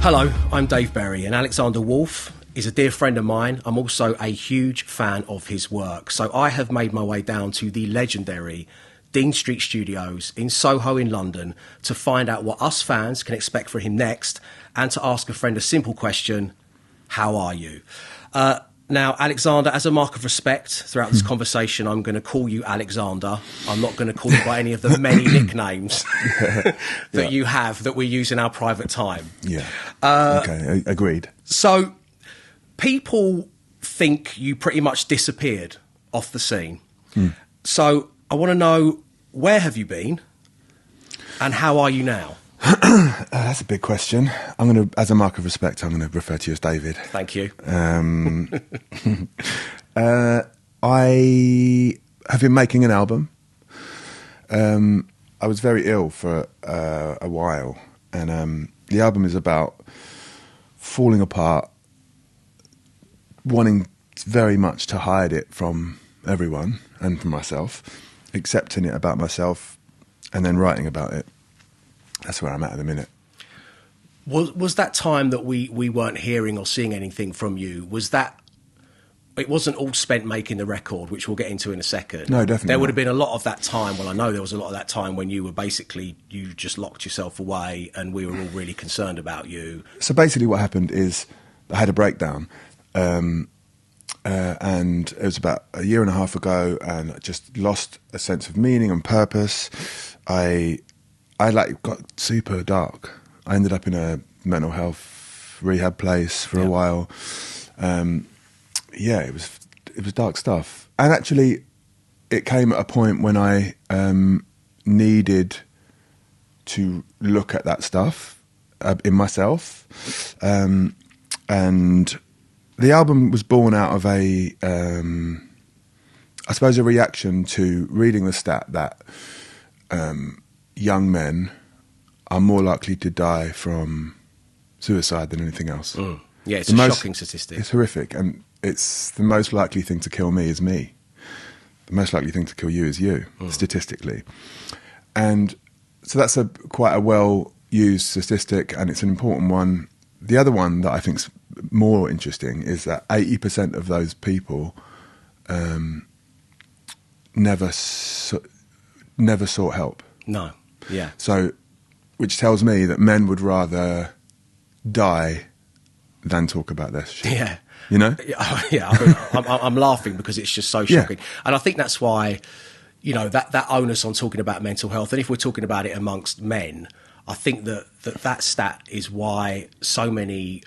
Hello, I'm Dave Berry, and Alexander Wolfe is a dear friend of mine. I'm also a huge fan of his work. So I have made my way down to the legendary Dean Street Studios in Soho in London to find out what us fans can expect from him next and to ask a friend a simple question: how are you? Now, Alexander, as a mark of respect throughout this conversation, I'm going to call you Alexander. I'm not going to call you by any of the many nicknames that you have that we use in our private time. Yeah. Okay, agreed. So people think you pretty much disappeared off the scene. So I want to know, where have you been and how are you now? That's a big question. I'm going to, as a mark of respect, I'm going to refer to you as David. Thank you. I have been making an album. I was very ill for a while, and the album is about falling apart, wanting very much to hide it from everyone and from myself, accepting it about myself, and then writing about it. That's where I'm at the minute. Was that time that we weren't hearing or seeing anything from you, was that, it wasn't all spent making the record, which we'll get into in a second? No, definitely There would not. have been a lot of that time, well, I know there was a lot of that time when you were basically, you just locked yourself away and we were all really concerned about you. So basically what happened is I had a breakdown, and it was about a year and a half ago, and I just lost a sense of meaning and purpose. I like got super dark. I ended up in a mental health rehab place for a while. It was dark stuff. And actually, it came at a point when I needed to look at that stuff in myself. And the album was born out of I suppose, a reaction to reading the stat that young men are more likely to die from suicide than anything else. Yeah, it's a shocking statistic. It's horrific, and it's the most likely thing to kill me is me. The most likely thing to kill you is you, statistically. And so that's quite a well-used statistic, and it's an important one. The other one that I think is more interesting is that 80% of those people never sought help. No, yeah. So, which tells me that men would rather die than talk about this shit. Yeah. You know? Yeah, I'm laughing because it's just so shocking. And I think that's why, you know, that onus on talking about mental health, and if we're talking about it amongst men, I think that stat is why so many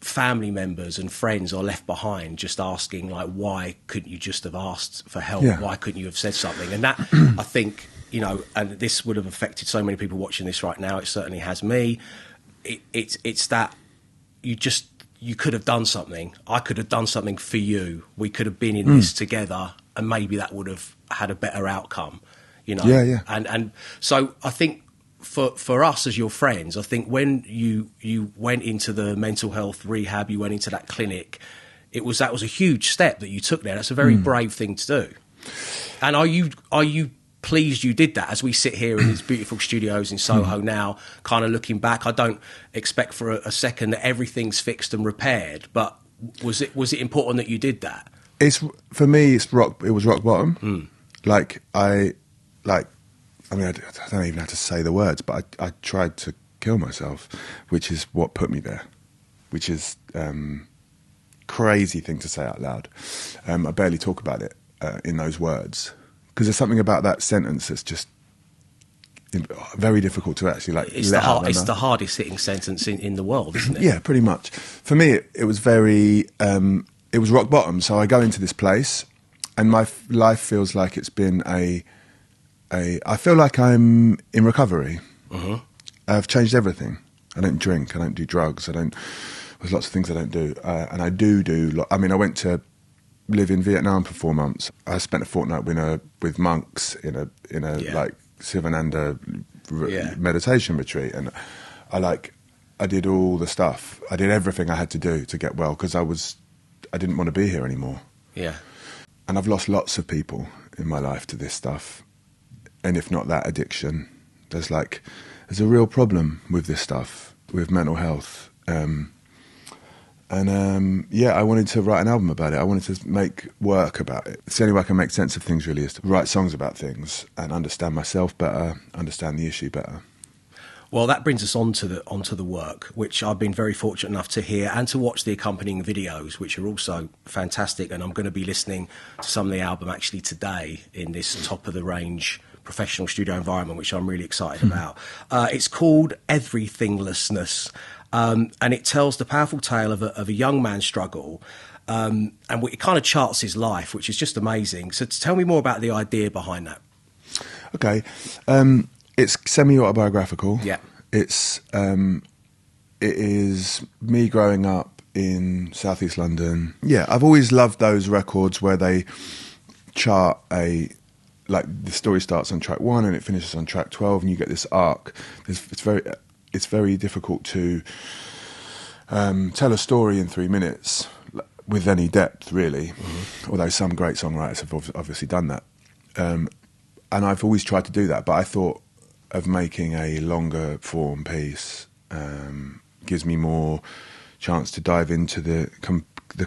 family members and friends are left behind just asking, like, why couldn't you just have asked for help? Yeah. Why couldn't you have said something? And that, I think, you know, and this would have affected so many people watching this right now. It certainly has me. It's that you could have done something. I could have done something for you. We could have been in this together, and maybe that would have had a better outcome, you know? Yeah. And so I think for us as your friends, I think when you went into the mental health rehab, you went into that clinic, that was a huge step that you took there. That's a very brave thing to do. And are you pleased you did that? As we sit here in these beautiful studios in Soho now, kind of looking back, I don't expect for a second that everything's fixed and repaired, but was it important that you did that? For me, it was rock bottom. I don't even have to say the words, but I tried to kill myself, which is what put me there, which is crazy thing to say out loud. I barely talk about it in those words, because there's something about that sentence that's just very difficult to actually It's the hardest hitting sentence in the world, isn't it? Yeah, pretty much. For me, it was very, it was rock bottom. So I go into this place, and my life feels like it's been I feel like I'm in recovery. I've changed everything. I don't drink. I don't do drugs. There's lots of things I don't do, and I do. I mean, I went to live in Vietnam for 4 months. I spent a fortnight with monks in a like Sivananda meditation retreat, and I did all the stuff. I did everything I had to do to get well, because I didn't want to be here anymore. Yeah. And I've lost lots of people in my life to this stuff, and if not that addiction, there's a real problem with this stuff. with mental health. I wanted to write an album about it. I wanted to make work about it. It's the only way I can make sense of things, really, is to write songs about things and understand myself better, understand the issue better. Well, that brings us onto the work, which I've been very fortunate enough to hear and to watch the accompanying videos, which are also fantastic. And I'm going to be listening to some of the album actually today in this top-of-the-range professional studio environment, which I'm really excited about. It's called Everythinglessness. And it tells the powerful tale of a young man's struggle, and it kind of charts his life, which is just amazing. So tell me more about the idea behind that. Okay, it's semi-autobiographical. Yeah, it is me growing up in Southeast London. Yeah, I've always loved those records where they chart like the story starts on track 1 and it finishes on track 12, and you get this arc. It's very difficult to tell a story in 3 minutes with any depth, really. Mm-hmm. Although some great songwriters have obviously done that. And I've always tried to do that, but I thought of making a longer form piece gives me more chance to dive into the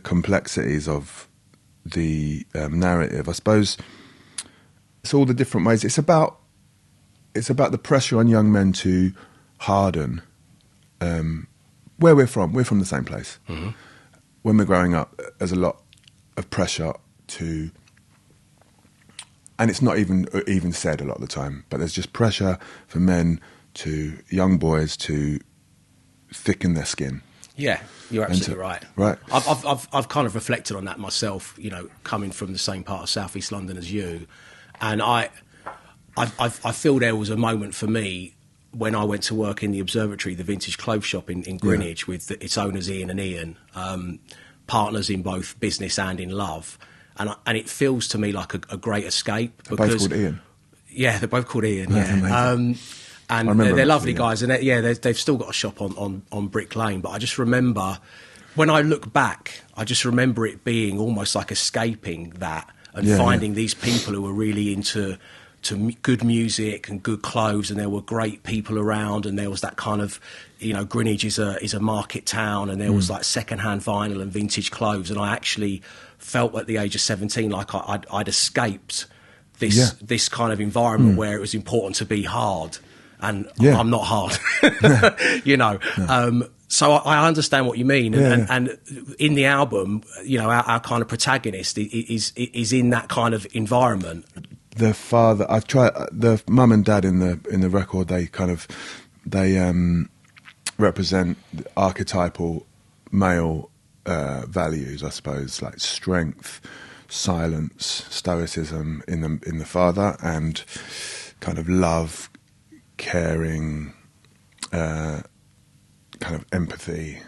complexities of the narrative. I suppose it's all the different ways. It's about the pressure on young men to harden. Where we're from the same place. Mm-hmm. When we're growing up, there's a lot of pressure to, and it's not even said a lot of the time, but there's just pressure for young boys to thicken their skin. Yeah, you're absolutely right. Right. I've kind of reflected on that myself, coming from the same part of South East London as you, and I feel there was a moment for me when I went to work in the Observatory, the vintage clothes shop in Greenwich, with its owners Ian and Ian, partners in both business and in love, and it feels to me like a great escape. They're both called Ian. Yeah, they're both called Ian. Yeah. And they're lovely guys, and they've still got a shop on Brick Lane. But I just remember, when I look back, I just remember it being almost like escaping that and finding these people who were really into good music and good clothes, and there were great people around, and there was that kind of, Greenwich is a market town, and there was like second-hand vinyl and vintage clothes, and I actually felt at the age of 17 like I'd escaped this kind of environment where it was important to be hard, and I'm not hard, So I understand what you mean, and in the album, our kind of protagonist is in that kind of environment. The father, I've tried. The mum and dad in the record, they represent archetypal male values, I suppose, like strength, silence, stoicism in the father, and kind of love, caring, kind of empathy,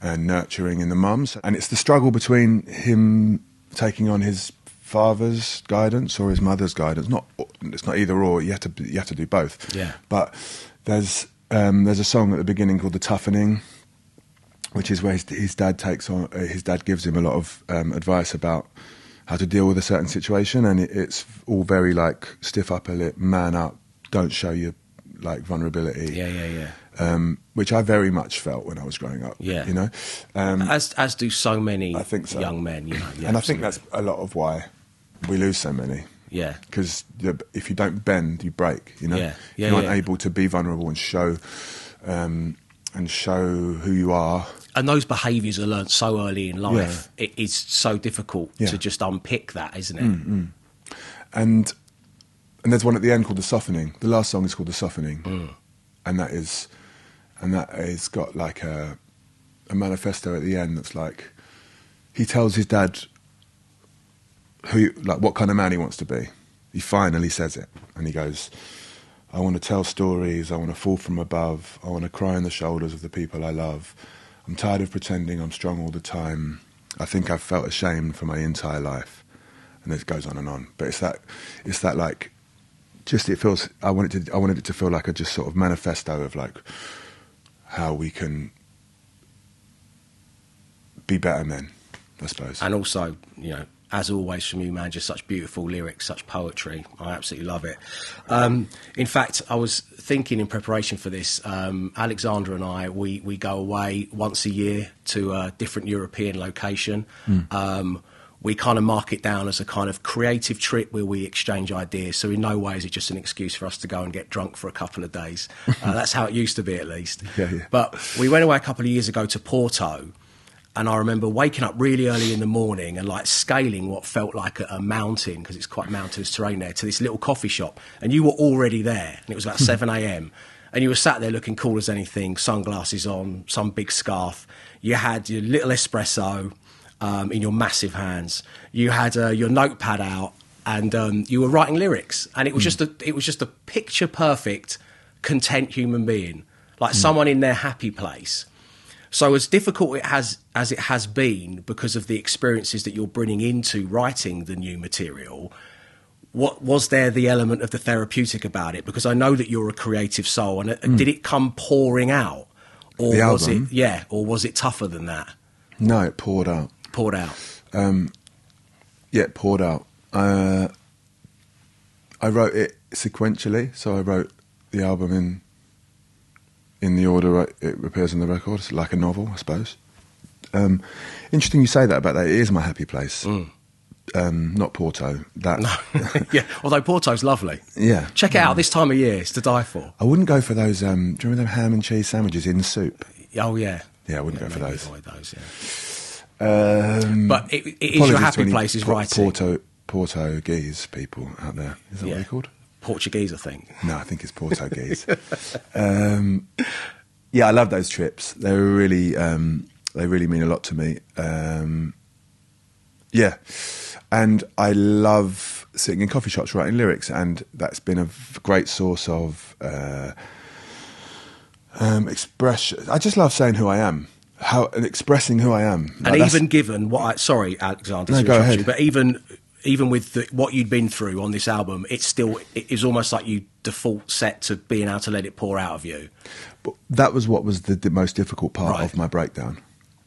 and nurturing in the mums. And it's the struggle between him taking on his father's guidance or his mother's guidance. It's not either or. You have to do both. Yeah. But there's a song at the beginning called "The Toughening," which is where his dad gives him a lot of advice about how to deal with a certain situation, and it's all very like stiff upper lip, man up, don't show your vulnerability. Yeah. Which I very much felt when I was growing up. Yeah. As do so many young men. And I think that's a lot of why we lose so many. Yeah. Because if you don't bend, you break. You aren't able to be vulnerable and show who you are. And those behaviours are learnt so early in life. Yeah. It is so difficult to just unpick that, isn't it? Mm-hmm. And there's one at the end called "The Softening." The last song is called "The Softening," and that is got like a manifesto at the end that's like, he tells his dad what kind of man he wants to be. He finally says it, and he goes, "I want to tell stories, I want to fall from above, I want to cry on the shoulders of the people I love. I'm tired of pretending I'm strong all the time. I think I've felt ashamed for my entire life." And it goes on and on. But it's that like, just it feels, I wanted it to feel like a just sort of manifesto of like how we can be better men, I suppose. And also, as always from you, man. Just such beautiful lyrics, such poetry. I absolutely love it. In fact, I was thinking in preparation for this, Alexander and I, we go away once a year to a different European location. We kind of mark it down as a kind of creative trip where we exchange ideas. So in no way is it just an excuse for us to go and get drunk for a couple of days. That's how it used to be, at least. Yeah. But we went away a couple of years ago to Porto. And I remember waking up really early in the morning and like scaling what felt like a mountain, because it's quite mountainous terrain there, to this little coffee shop. And you were already there. And it was about 7 a.m. And you were sat there looking cool as anything, sunglasses on, some big scarf. You had your little espresso in your massive hands. You had your notepad out, and you were writing lyrics. And it was just a picture perfect, content human being, like someone in their happy place. So as difficult as it has been because of the experiences that you're bringing into writing the new material, what was there the element of the therapeutic about it? Because I know that you're a creative soul, and did it come pouring out, or the was album? or was it tougher than that? No, it poured out. Poured out. Yeah, it poured out. I wrote it sequentially, so I wrote the album in the order it appears on the record. It's like a novel, I suppose. Interesting you say that about that. It is my happy place. Not Porto. That. Yeah, although Porto's lovely. Yeah. Check it out this time of year. It's to die for. I wouldn't go for those, do you remember them ham and cheese sandwiches in soup? Oh, yeah. Yeah, I wouldn't go for those. Avoid those, yeah. But it is your happy place is writing. Portuguese people out there. Is that what they're called? Portuguese, I think. No, I think it's Portuguese. Yeah, I love those trips. They really mean a lot to me. Yeah, and I love sitting in coffee shops writing lyrics, and that's been a great source of expression. I just love saying who I am, and expressing who I am. And even given what sorry, Alexander, no, go ahead. But even with what you'd been through on this album, it is almost like you default set to being able to let it pour out of you. But that was what was the most difficult part of my breakdown,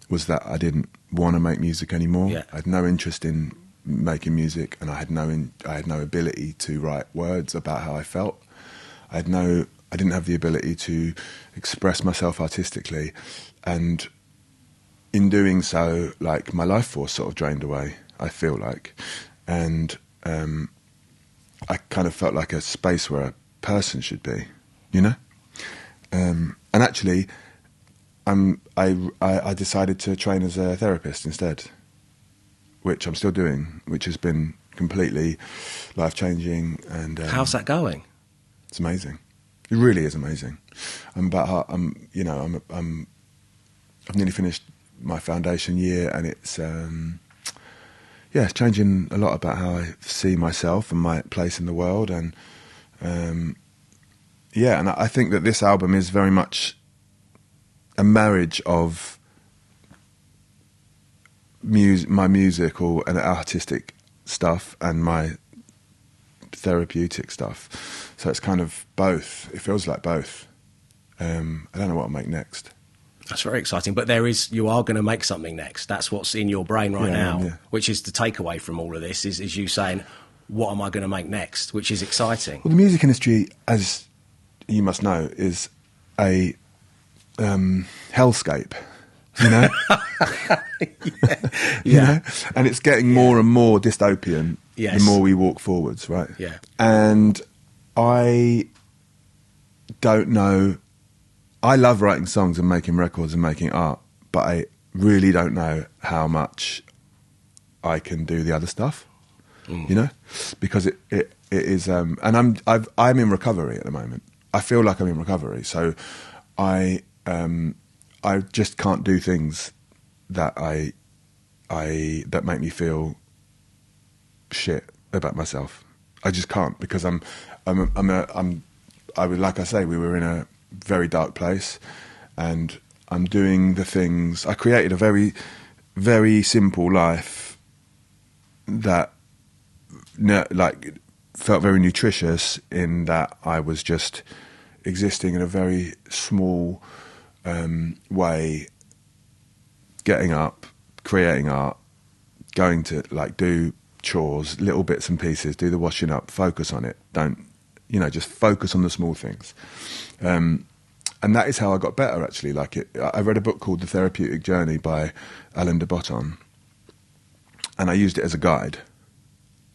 was that I didn't want to make music anymore. Yeah. I had no interest in making music, and I had no ability to write words about how I felt. I didn't have the ability to express myself artistically, and in doing so, like, my life force sort of drained away, I feel like. And I kind of felt like a space where a person should be, you know? And actually, I decided to train as a therapist instead, which I'm still doing, which has been completely life-changing. And how's that going? It's amazing. It really is amazing. I've nearly finished my foundation year, and it's it's changing a lot about how I see myself and my place in the world. And and I think that this album is very much a marriage of my musical and artistic stuff and my therapeutic stuff. So it's kind of both. It feels like both. I don't know what I'll make next. That's very exciting. But you are going to make something next. That's what's in your brain right now, which is the takeaway from all of this, is you saying, what am I going to make next? Which is exciting. Well, the music industry, as you must know, is a hellscape, you know? You know? And it's getting more and more dystopian the more we walk forwards, right? Yeah. And I don't know. I love writing songs and making records and making art, but I really don't know how much I can do the other stuff, you know, because it is, and I'm in recovery at the moment. I feel like I'm in recovery, so I just can't do things that that make me feel shit about myself. I just can't, because like I say, we were in a very dark place, and I'm doing the things. I created a very, very simple life that felt very nutritious, in that I was just existing in a very small way, getting up, creating art, going to like do chores, little bits and pieces, do the washing up, focus on it. Don't, you know, just focus on the small things. And that is how I got better, actually. I read a book called The Therapeutic Journey by Alain de Botton, and I used it as a guide.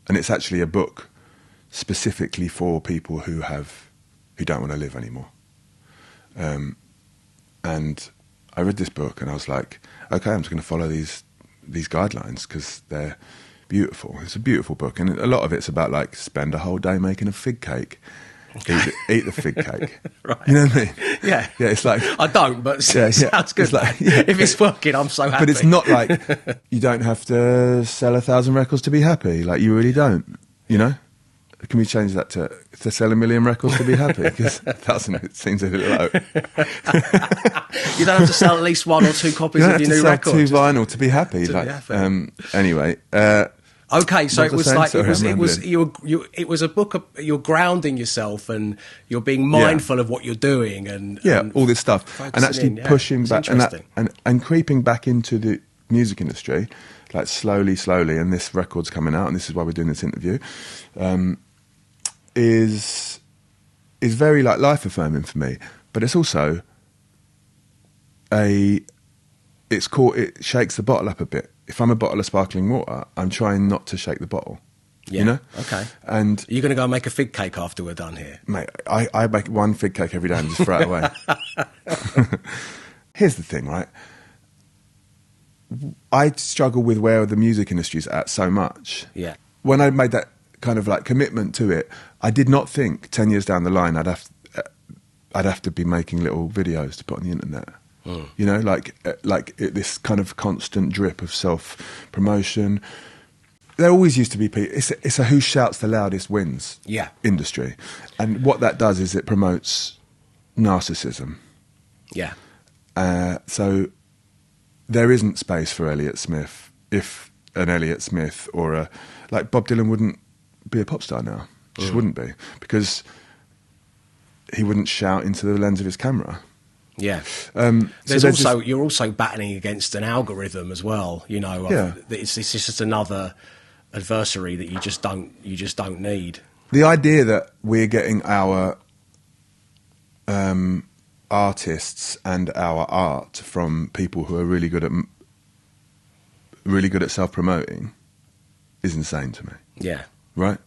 And it's actually a book specifically for people who don't want to live anymore. And I read this book and I was like, okay, I'm just going to follow these guidelines because they're beautiful. It's a beautiful book, and a lot of it's about like spend a whole day making a fig cake. Eat the fig cake. Right. You know what I mean? Yeah. Yeah, it's like... I don't, but it sounds good. It's like, yeah. If it's working, I'm so happy. But it's not like you don't have to sell 1,000 records to be happy. Like, you really don't, you know? Can we change that to sell 1 million records to be happy? Because 1,000, it seems a little low. You don't have to sell at least 1 or 2 copies of your new record. You don't have to sell 2 vinyl to be happy. Anyway... okay, so it was saying? like Sorry, it was a book of, you're grounding yourself and you're being mindful of what you're doing and all this stuff, and actually pushing back and creeping back into the music industry, like slowly, and this record's coming out, and this is why we're doing this interview, is very like life affirming for me, but it's also it shakes the bottle up a bit. If I'm a bottle of sparkling water, I'm trying not to shake the bottle. Yeah. You know? Okay. And are you going to go and make a fig cake after we're done here? Mate, I make 1 fig cake every day and just throw it away. Here's the thing, right? I struggle with where the music industry's at so much. Yeah. When I made that kind of like commitment to it, I did not think 10 years down the line I'd have to be making little videos to put on the internet. You know, this kind of constant drip of self-promotion. There always used to be people. It's a who shouts the loudest wins industry. And what that does is it promotes narcissism. Yeah. So there isn't space for Elliott Smith. If an Elliott Smith or like Bob Dylan wouldn't be a pop star now. Just wouldn't be. Because he wouldn't shout into the lens of his camera. Yeah. You're also battling against an algorithm as well. You know, it's just another adversary that you just don't need. The idea that we're getting our artists and our art from people who are really good at self-promoting is insane to me. Yeah. Right?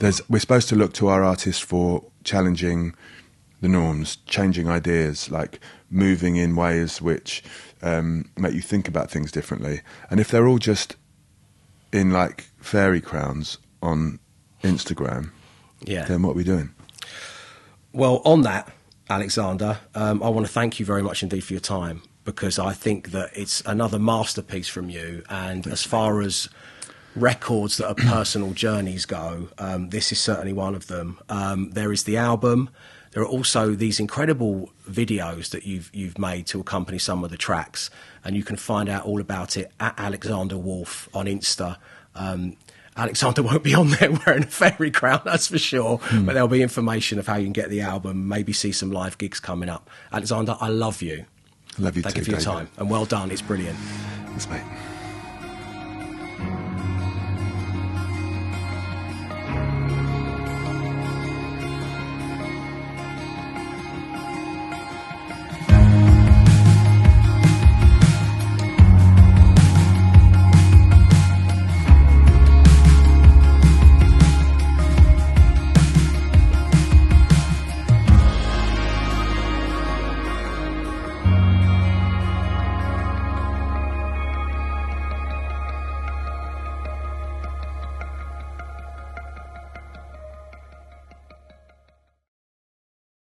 We're supposed to look to our artists for challenging the norms, changing ideas, like moving in ways which make you think about things differently. And if they're all just in like fairy crowns on Instagram, then what are we doing? Well, on that, Alexander, I want to thank you very much indeed for your time, because I think that it's another masterpiece from you. And as far as records that are personal journeys go, this is certainly one of them. There is the album. There are also these incredible videos that you've made to accompany some of the tracks, and you can find out all about it at Alexander Wolf on Insta. Alexander won't be on there wearing a fairy crown, that's for sure, but there'll be information of how you can get the album, maybe see some live gigs coming up. Alexander, I love you. I love you too, Thank you for your time, and well done, it's brilliant. Thanks, mate.